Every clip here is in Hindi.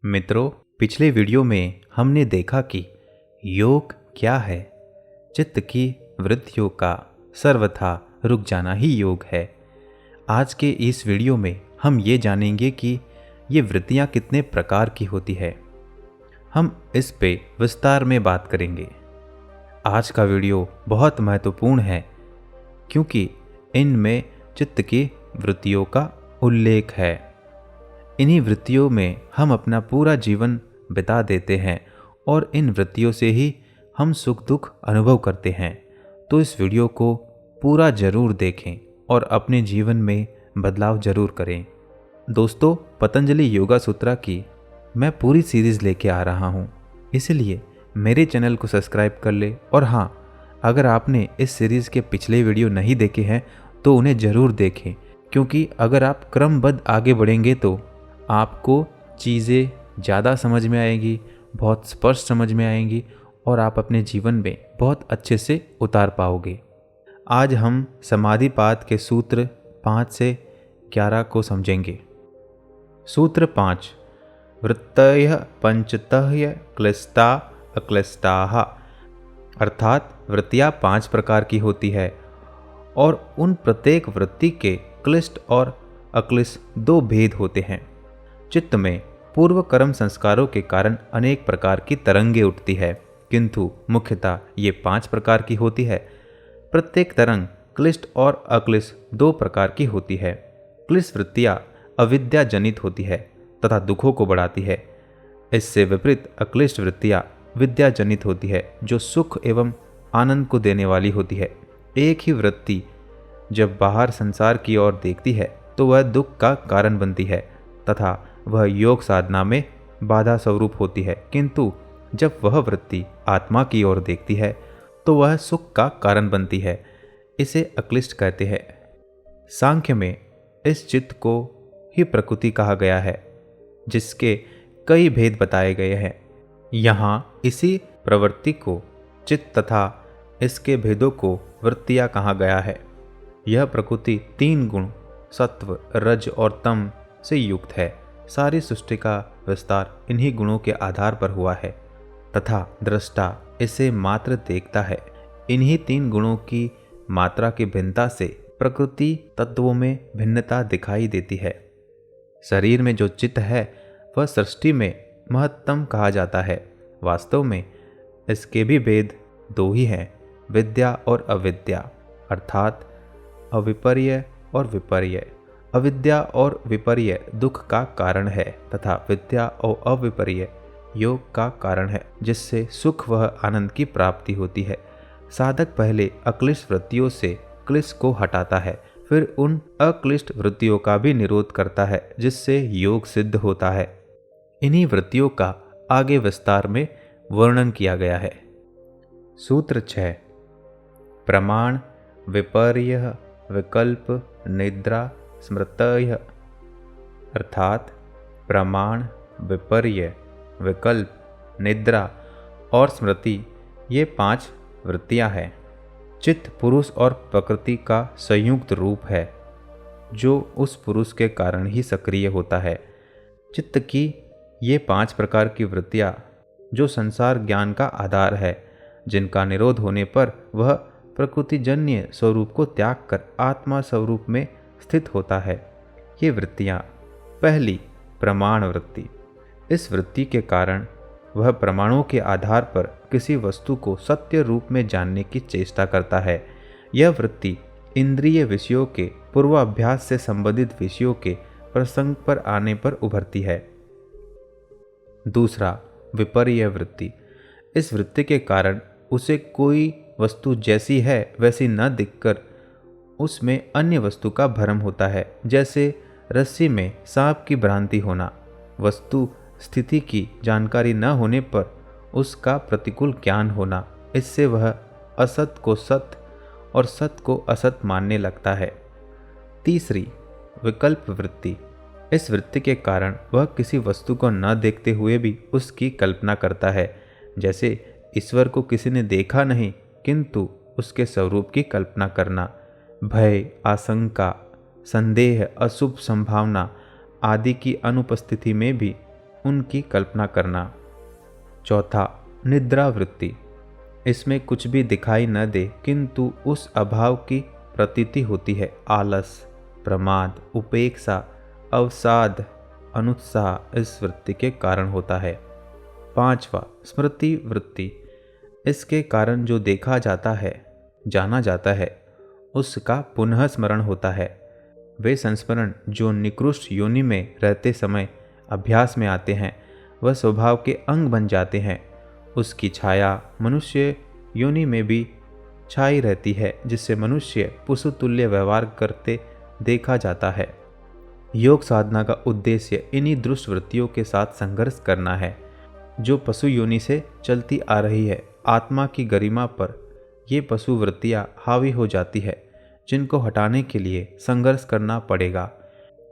मित्रों, पिछले वीडियो में हमने देखा कि योग क्या है। चित्त की वृत्तियों का सर्वथा रुक जाना ही योग है। आज के इस वीडियो में हम ये जानेंगे कि ये वृत्तियाँ कितने प्रकार की होती है। हम इस पे विस्तार में बात करेंगे। आज का वीडियो बहुत महत्वपूर्ण है क्योंकि इनमें चित्त की वृत्तियों का उल्लेख है। इन्हीं वृत्तियों में हम अपना पूरा जीवन बिता देते हैं और इन वृत्तियों से ही हम सुख दुख अनुभव करते हैं। तो इस वीडियो को पूरा जरूर देखें और अपने जीवन में बदलाव जरूर करें। दोस्तों, पतंजलि योगा सूत्रा की मैं पूरी सीरीज़ लेके आ रहा हूँ, इसलिए मेरे चैनल को सब्सक्राइब कर ले। और हाँ, अगर आपने इस सीरीज़ के पिछले वीडियो नहीं देखे हैं तो उन्हें ज़रूर देखें, क्योंकि अगर आप क्रमबद्ध आगे बढ़ेंगे तो आपको चीज़ें ज़्यादा समझ में आएगी, बहुत स्पष्ट समझ में आएंगी और आप अपने जीवन में बहुत अच्छे से उतार पाओगे। आज हम समाधिपात के सूत्र 5 से 11 को समझेंगे। सूत्र 5, वृत्तयः पंचतः क्लिष्टा अक्लिष्टाः, अर्थात वृत्तियाँ 5 प्रकार की होती है और उन प्रत्येक वृत्ति के क्लिष्ट और अक्लिष्ट 2 भेद होते हैं। चित्त में पूर्व कर्म संस्कारों के कारण अनेक प्रकार की तरंगे उठती है, किंतु मुख्यतः ये 5 प्रकार की होती है। प्रत्येक तरंग क्लिष्ट और अक्लिष्ट 2 प्रकार की होती है। क्लिष्ट वृत्तियाँ अविद्या जनित होती है तथा दुखों को बढ़ाती है। इससे विपरीत अक्लिष्ट वृत्तियाँ विद्या जनित होती है, जो सुख एवं आनंद को देने वाली होती है। एक ही वृत्ति जब बाहर संसार की ओर देखती है तो वह दुख का कारण बनती है तथा वह योग साधना में बाधा स्वरूप होती है, किंतु जब वह वृत्ति आत्मा की ओर देखती है तो वह सुख का कारण बनती है। इसे अक्लिष्ट कहते हैं। सांख्य में इस चित्त को ही प्रकृति कहा गया है, जिसके कई भेद बताए गए हैं। यहाँ इसी प्रवृत्ति को चित्त तथा इसके भेदों को वृत्तियाँ कहा गया है। यह प्रकृति 3 गुण सत्व, रज और तम से युक्त है। सारी सृष्टि का विस्तार इन्हीं गुणों के आधार पर हुआ है तथा दृष्टा इसे मात्र देखता है। इन्हीं 3 गुणों की मात्रा की भिन्नता से प्रकृति तत्वों में भिन्नता दिखाई देती है। शरीर में जो चित्त है वह सृष्टि में महत्तम कहा जाता है। वास्तव में इसके भी भेद 2 ही हैं, विद्या और अविद्या, अर्थात अविपर्य और विपर्य। अविद्या और विपर्य दुख का कारण है तथा विद्या और अविपर्य योग का कारण है, जिससे सुख व आनंद की प्राप्ति होती है। साधक पहले अक्लिष्ट वृत्तियों से क्लिष्ट को हटाता है, फिर उन अक्लिष्ट वृत्तियों का भी निरोध करता है, जिससे योग सिद्ध होता है। इन्हीं वृत्तियों का आगे विस्तार में वर्णन किया गया है। सूत्र 6, प्रमाण विपर्य विकल्प निद्रा स्मृतयः, अर्थात प्रमाण, विपर्य, विकल्प, निद्रा और स्मृति ये 5 वृत्तियां हैं। चित्त पुरुष और प्रकृति का संयुक्त रूप है, जो उस पुरुष के कारण ही सक्रिय होता है। चित्त की ये 5 प्रकार की वृत्तियां जो संसार ज्ञान का आधार है, जिनका निरोध होने पर वह प्रकृतिजन्य स्वरूप को त्याग कर आत्मा स्वरूप में स्थित होता है। ये वृत्तियाँ, पहली प्रमाण वृत्ति। इस वृत्ति के कारण वह प्रमाणों के आधार पर किसी वस्तु को सत्य रूप में जानने की चेष्टा करता है। यह वृत्ति इंद्रिय विषयों के पूर्वाभ्यास से संबंधित विषयों के प्रसंग पर आने पर उभरती है। दूसरा, विपर्य वृत्ति। इस वृत्ति के कारण उसे कोई वस्तु जैसी है वैसी न दिखकर उसमें अन्य वस्तु का भ्रम होता है, जैसे रस्सी में सांप की भ्रांति होना। वस्तु स्थिति की जानकारी न होने पर उसका प्रतिकूल ज्ञान होना। इससे वह असत को सत्य और सत्य को असत मानने लगता है। तीसरी, विकल्प वृत्ति। इस वृत्ति के कारण वह किसी वस्तु को न देखते हुए भी उसकी कल्पना करता है, जैसे ईश्वर को किसी ने देखा नहीं किंतु उसके स्वरूप की कल्पना करना। भय, आशंका, संदेह, अशुभ संभावना आदि की अनुपस्थिति में भी उनकी कल्पना करना। चौथा, निद्रा वृत्ति। इसमें कुछ भी दिखाई न दे किंतु उस अभाव की प्रतीति होती है। आलस, प्रमाद, उपेक्षा, अवसाद, अनुत्साह इस वृत्ति के कारण होता है। पांचवा, स्मृति वृत्ति। इसके कारण जो देखा जाता है, जाना जाता है, उसका पुनः स्मरण होता है। वे संस्मरण जो निकृष्ट योनि में रहते समय अभ्यास में आते हैं, वह स्वभाव के अंग बन जाते हैं। उसकी छाया मनुष्य योनि में भी छाई रहती है, जिससे मनुष्य पशुतुल्य व्यवहार करते देखा जाता है। योग साधना का उद्देश्य इन्हीं दुष्ट वृत्तियों के साथ संघर्ष करना है, जो पशु योनि से चलती आ रही है। आत्मा की गरिमा पर ये पशु वृत्तियाँ हावी हो जाती है, जिनको हटाने के लिए संघर्ष करना पड़ेगा।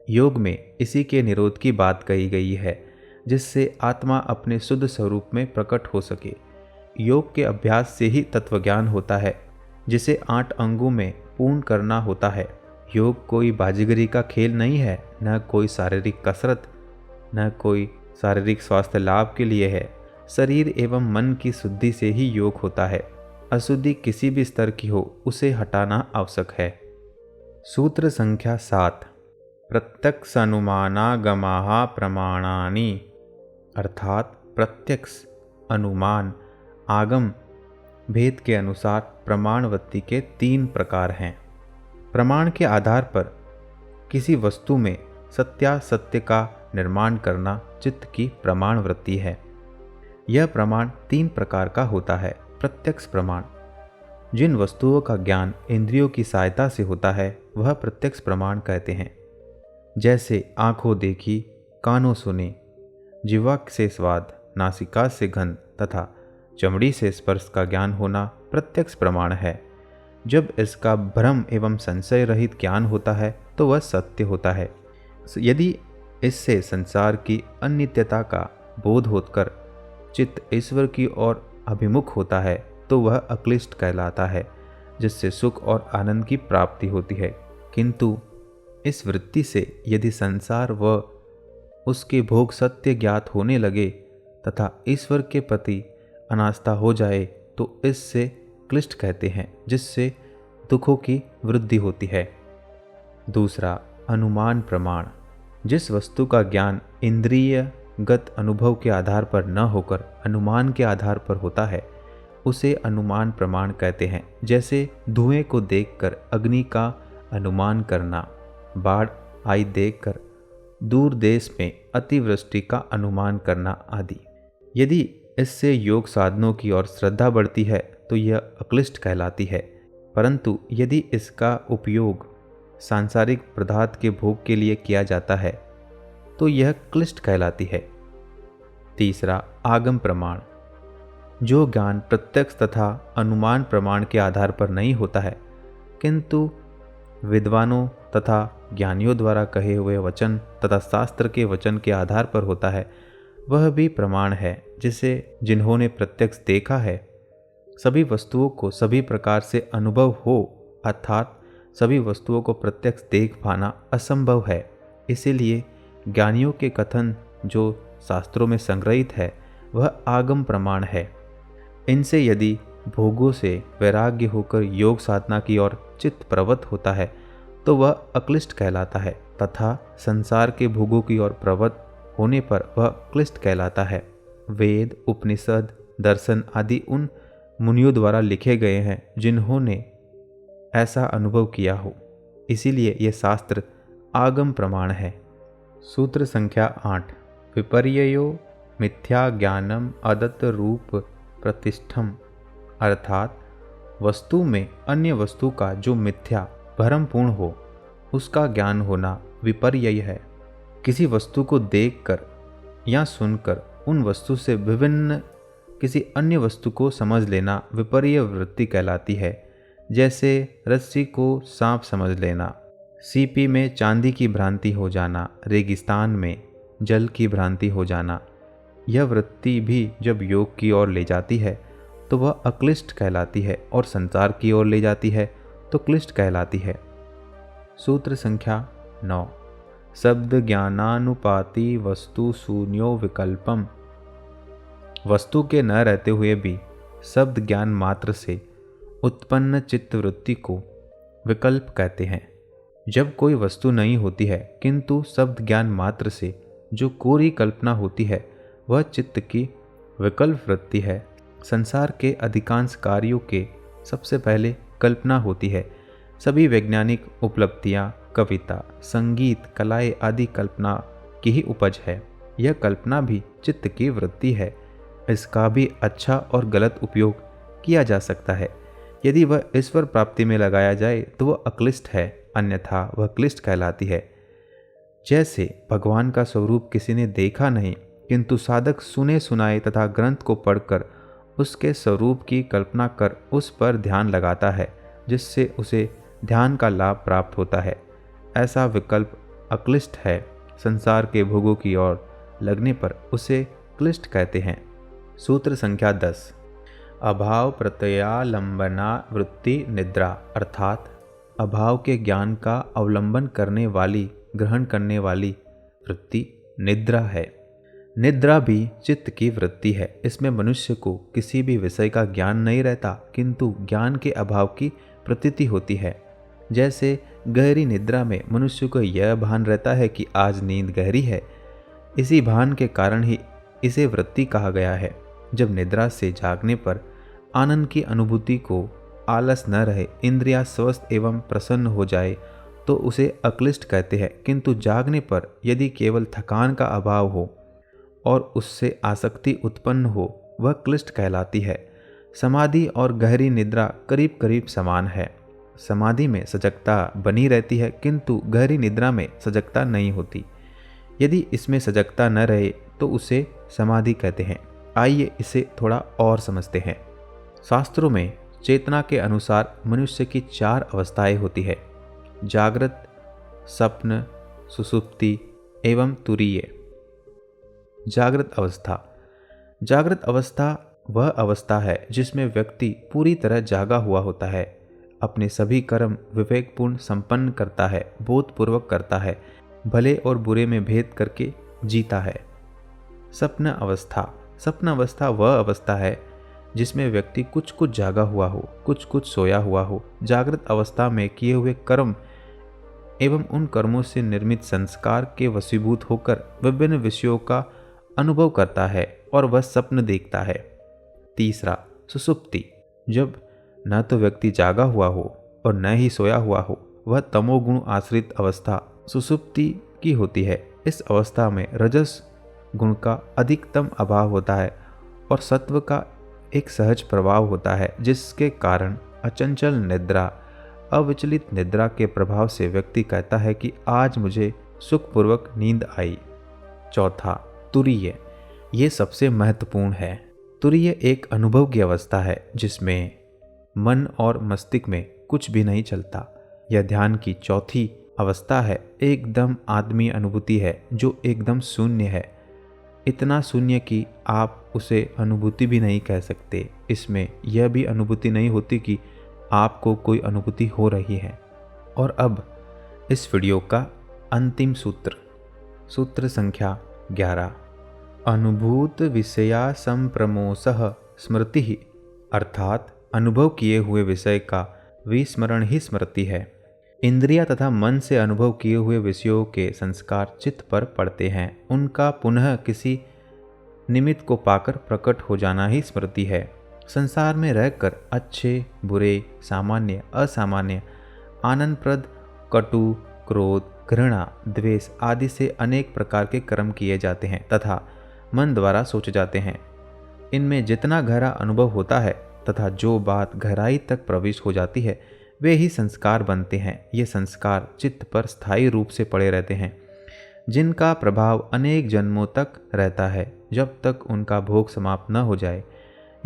योग में इसी के निरोध की बात कही गई है, जिससे आत्मा अपने शुद्ध स्वरूप में प्रकट हो सके। योग के अभ्यास से ही तत्वज्ञान होता है, जिसे 8 अंगों में पूर्ण करना होता है। योग कोई बाजीगरी का खेल नहीं है, न कोई शारीरिक कसरत, न कोई शारीरिक स्वास्थ्य लाभ के लिए है। शरीर एवं मन की शुद्धि से ही योग होता है। अशुद्धि किसी भी स्तर की हो, उसे हटाना आवश्यक है। सूत्र संख्या 7, प्रत्यक्ष अनुमानागमाः प्रमाणानि। अर्थात प्रत्यक्ष, अनुमान, आगम भेद के अनुसार प्रमाणवत्ती के 3 प्रकार हैं। प्रमाण के आधार पर किसी वस्तु में सत्यासत्य का निर्माण करना चित्त की प्रमाण वृत्ति है। यह प्रमाण 3 प्रकार का होता है। प्रत्यक्ष प्रमाण, जिन वस्तुओं का ज्ञान इंद्रियों की सहायता से होता है, वह प्रत्यक्ष प्रमाण कहते हैं। जैसे आंखों देखी, कानों सुने, जिह्वा से स्वाद, नासिका से गंध तथा चमड़ी से स्पर्श का ज्ञान होना प्रत्यक्ष प्रमाण है। जब इसका भ्रम एवं संशय रहित ज्ञान होता है तो वह सत्य होता है। यदि इससे संसार की अनित्यता का बोध होकर चित्त ईश्वर की ओर अभिमुख होता है तो वह अक्लिष्ट कहलाता है, जिससे सुख और आनंद की प्राप्ति होती है। किंतु इस वृत्ति से यदि संसार व उसके भोग सत्य ज्ञात होने लगे तथा ईश्वर के प्रति अनास्था हो जाए तो इससे क्लिष्ट कहते हैं, जिससे दुखों की वृद्धि होती है। दूसरा, अनुमान प्रमाण। जिस वस्तु का ज्ञान इंद्रियगत अनुभव के आधार पर न होकर अनुमान के आधार पर होता है, उसे अनुमान प्रमाण कहते हैं। जैसे धुएं को देखकर अग्नि का अनुमान करना, बाढ़ आई देखकर दूर देश में अतिवृष्टि का अनुमान करना आदि। यदि इससे योग साधनों की ओर श्रद्धा बढ़ती है तो यह अक्लिष्ट कहलाती है, परंतु यदि इसका उपयोग सांसारिक पदार्थ के भोग के लिए किया जाता है तो यह क्लिष्ट कहलाती है। तीसरा, आगम प्रमाण। जो ज्ञान प्रत्यक्ष तथा अनुमान प्रमाण के आधार पर नहीं होता है, किंतु विद्वानों तथा ज्ञानियों द्वारा कहे हुए वचन तथा शास्त्र के वचन के आधार पर होता है, वह भी प्रमाण है, जिसे जिन्होंने प्रत्यक्ष देखा है। सभी वस्तुओं को सभी प्रकार से अनुभव हो, अर्थात सभी वस्तुओं को प्रत्यक्ष देख पाना असंभव है। इसीलिए ज्ञानियों के कथन जो शास्त्रों में संग्रहित है, वह आगम प्रमाण है। इनसे यदि भोगों से वैराग्य होकर योग साधना की ओर चित्त प्रवृत्त होता है तो वह अक्लिष्ट कहलाता है, तथा संसार के भोगों की ओर प्रवृत्त होने पर वह क्लिष्ट कहलाता है। वेद, उपनिषद, दर्शन आदि उन मुनियों द्वारा लिखे गए हैं जिन्होंने ऐसा अनुभव किया हो, इसीलिए यह शास्त्र आगम प्रमाण है। सूत्र संख्या 8, विपर्ययो मिथ्या ज्ञानम अदत्त रूप प्रतिष्ठम। अर्थात वस्तु में अन्य वस्तु का जो मिथ्या भ्रमपूर्ण हो, उसका ज्ञान होना विपर्यय है। किसी वस्तु को देखकर या सुनकर उन वस्तु से विभिन्न किसी अन्य वस्तु को समझ लेना विपर्य वृत्ति कहलाती है। जैसे रस्सी को सांप समझ लेना, सीपी में चांदी की भ्रांति हो जाना, रेगिस्तान में जल की भ्रांति हो जाना। यह वृत्ति भी जब योग की ओर ले जाती है तो वह अक्लिष्ट कहलाती है, और संसार की ओर ले जाती है तो क्लिष्ट कहलाती है। सूत्र संख्या 9, शब्द ज्ञानानुपाति वस्तु शून्यो विकल्पम। वस्तु के न रहते हुए भी शब्द ज्ञान मात्र से उत्पन्न चित्तवृत्ति को विकल्प कहते हैं। जब कोई वस्तु नहीं होती है किंतु शब्द ज्ञान मात्र से जो कोरी कल्पना होती है वह चित्त की विकल्प वृत्ति है। संसार के अधिकांश कार्यों के सबसे पहले कल्पना होती है। सभी वैज्ञानिक उपलब्धियां, कविता, संगीत, कलाएं आदि कल्पना की ही उपज है। यह कल्पना भी चित्त की वृत्ति है। इसका भी अच्छा और गलत उपयोग किया जा सकता है। यदि वह ईश्वर प्राप्ति में लगाया जाए तो वह अक्लिष्ट है, अन्यथा वह क्लिष्ट कहलाती है। जैसे भगवान का स्वरूप किसी ने देखा नहीं किंतु साधक सुने सुनाए तथा ग्रंथ को पढ़कर उसके स्वरूप की कल्पना कर उस पर ध्यान लगाता है, जिससे उसे ध्यान का लाभ प्राप्त होता है, ऐसा विकल्प अक्लिष्ट है। संसार के भोगों की ओर लगने पर उसे क्लिष्ट कहते हैं। सूत्र संख्या 10। अभाव प्रत्ययालंबना वृत्ति निद्रा, अर्थात अभाव के ज्ञान का अवलंबन करने वाली, ग्रहण करने वाली वृत्ति निद्रा है। निद्रा भी चित्त की वृत्ति है। इसमें मनुष्य को किसी भी विषय का ज्ञान नहीं रहता किंतु ज्ञान के अभाव की प्रतीति होती है। जैसे गहरी निद्रा में मनुष्य को यह भान रहता है कि आज नींद गहरी है। इसी भान के कारण ही इसे वृत्ति कहा गया है। जब निद्रा से जागने पर आनंद की अनुभूति को आलस न रहे, इंद्रियां स्वस्थ एवं प्रसन्न हो जाए तो उसे अक्लिष्ट कहते हैं। किंतु जागने पर यदि केवल थकान का अभाव हो और उससे आसक्ति उत्पन्न हो, वह क्लिष्ट कहलाती है। समाधि और गहरी निद्रा करीब करीब समान है। समाधि में सजगता बनी रहती है किंतु गहरी निद्रा में सजगता नहीं होती। यदि इसमें सजगता न रहे तो उसे समाधि कहते हैं। आइए इसे थोड़ा और समझते हैं। शास्त्रों में चेतना के अनुसार मनुष्य की 4 अवस्थाएं होती है: जागृत, स्वप्न, सुषुप्ति एवं तुरीय। जागृत अवस्था। जागृत अवस्था वह अवस्था है जिसमें व्यक्ति पूरी तरह जागा हुआ होता है, अपने सभी कर्म विवेकपूर्ण संपन्न करता है, बोधपूर्वक करता है, भले और बुरे में भेद करके जीता है। स्वप्न अवस्था। स्वप्न अवस्था वह अवस्था है जिसमें व्यक्ति कुछ कुछ जागा हुआ हो, कुछ कुछ सोया हुआ हो। जागृत अवस्था में किए हुए कर्म एवं उन कर्मों से निर्मित संस्कार के वशीभूत होकर विभिन्न विषयों का अनुभव करता है और वह स्वप्न देखता है। तीसरा, सुषुप्ति। जब न तो व्यक्ति जागा हुआ हो और न ही सोया हुआ हो, वह तमोगुण आश्रित अवस्था सुषुप्ति की होती है। इस अवस्था में रजस गुण का अधिकतम अभाव होता है और सत्व का एक सहज प्रभाव होता है, जिसके कारण अचंचल निद्रा, अविचलित निद्रा के प्रभाव से व्यक्ति कहता है कि आज मुझे सुखपूर्वक नींद आई। चौथा, तुरीय। ये सबसे महत्वपूर्ण है। तुरीय एक अनुभव की अवस्था है जिसमें मन और मस्तिष्क में कुछ भी नहीं चलता। यह ध्यान की चौथी अवस्था है। एकदम आत्मीय अनुभूति है जो एकदम शून्य है, इतना शून्य कि आप उसे अनुभूति भी नहीं कह सकते। इसमें यह भी अनुभूति नहीं होती कि आपको कोई अनुभूति हो रही है। और अब इस वीडियो का अंतिम सूत्र, सूत्र संख्या 11। अनुभूत विषया संप्रमोसः स्मृति, अर्थात अनुभव किए हुए विषय का विस्मरण ही स्मृति है। इंद्रियां तथा मन से अनुभव किए हुए विषयों के संस्कार चित्त पर पड़ते हैं। उनका पुनः किसी निमित्त को पाकर प्रकट हो जाना ही स्मृति है। संसार में रहकर अच्छे, बुरे, सामान्य, असामान्य, आनंदप्रद, कटु, क्रोध, घृणा, द्वेष आदि से अनेक प्रकार के कर्म किए जाते हैं तथा मन द्वारा सोचे जाते हैं। इनमें जितना गहरा अनुभव होता है तथा जो बात गहराई तक प्रविष्ट हो जाती है, वे ही संस्कार बनते हैं। ये संस्कार चित्त पर स्थायी रूप से पड़े रहते हैं, जिनका प्रभाव अनेक जन्मों तक रहता है, जब तक उनका भोग समाप्त न हो जाए।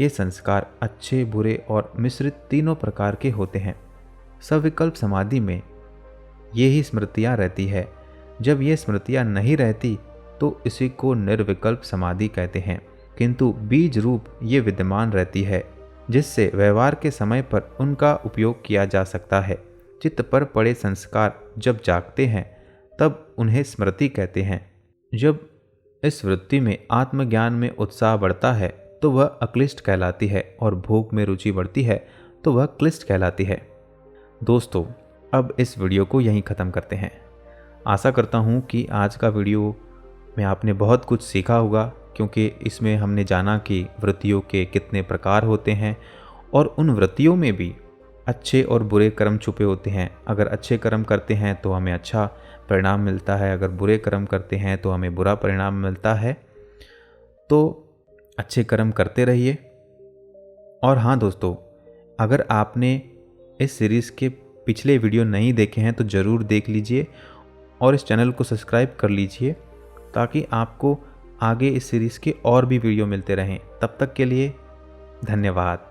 ये संस्कार अच्छे, बुरे और मिश्रित तीनों प्रकार के होते हैं। सविकल्प समाधि में ये ही स्मृतियाँ रहती है। जब ये स्मृतियाँ नहीं रहती तो इसी को निर्विकल्प समाधि कहते हैं, किंतु बीज रूप ये विद्यमान रहती है, जिससे व्यवहार के समय पर उनका उपयोग किया जा सकता है। चित्त पर पड़े संस्कार जब जागते हैं तब उन्हें स्मृति कहते हैं। जब इस वृत्ति में आत्मज्ञान में उत्साह बढ़ता है तो वह अक्लिष्ट कहलाती है, और भोग में रुचि बढ़ती है तो वह क्लिष्ट कहलाती है। दोस्तों, अब इस वीडियो को यहीं ख़त्म करते हैं। आशा करता हूँ कि आज का वीडियो में आपने बहुत कुछ सीखा होगा, क्योंकि इसमें हमने जाना कि वृत्तियों के कितने प्रकार होते हैं और उन वृत्तियों में भी अच्छे और बुरे कर्म छुपे होते हैं। अगर अच्छे कर्म करते हैं तो हमें अच्छा परिणाम मिलता है, अगर बुरे कर्म करते हैं तो हमें बुरा परिणाम मिलता है। तो अच्छे कर्म करते रहिए। और हाँ दोस्तों, अगर आपने इस सीरीज़ के पिछले वीडियो नहीं देखे हैं तो ज़रूर देख लीजिए और इस चैनल को सब्सक्राइब कर लीजिए, ताकि आपको आगे इस सीरीज़ के और भी वीडियो मिलते रहें। तब तक के लिए धन्यवाद।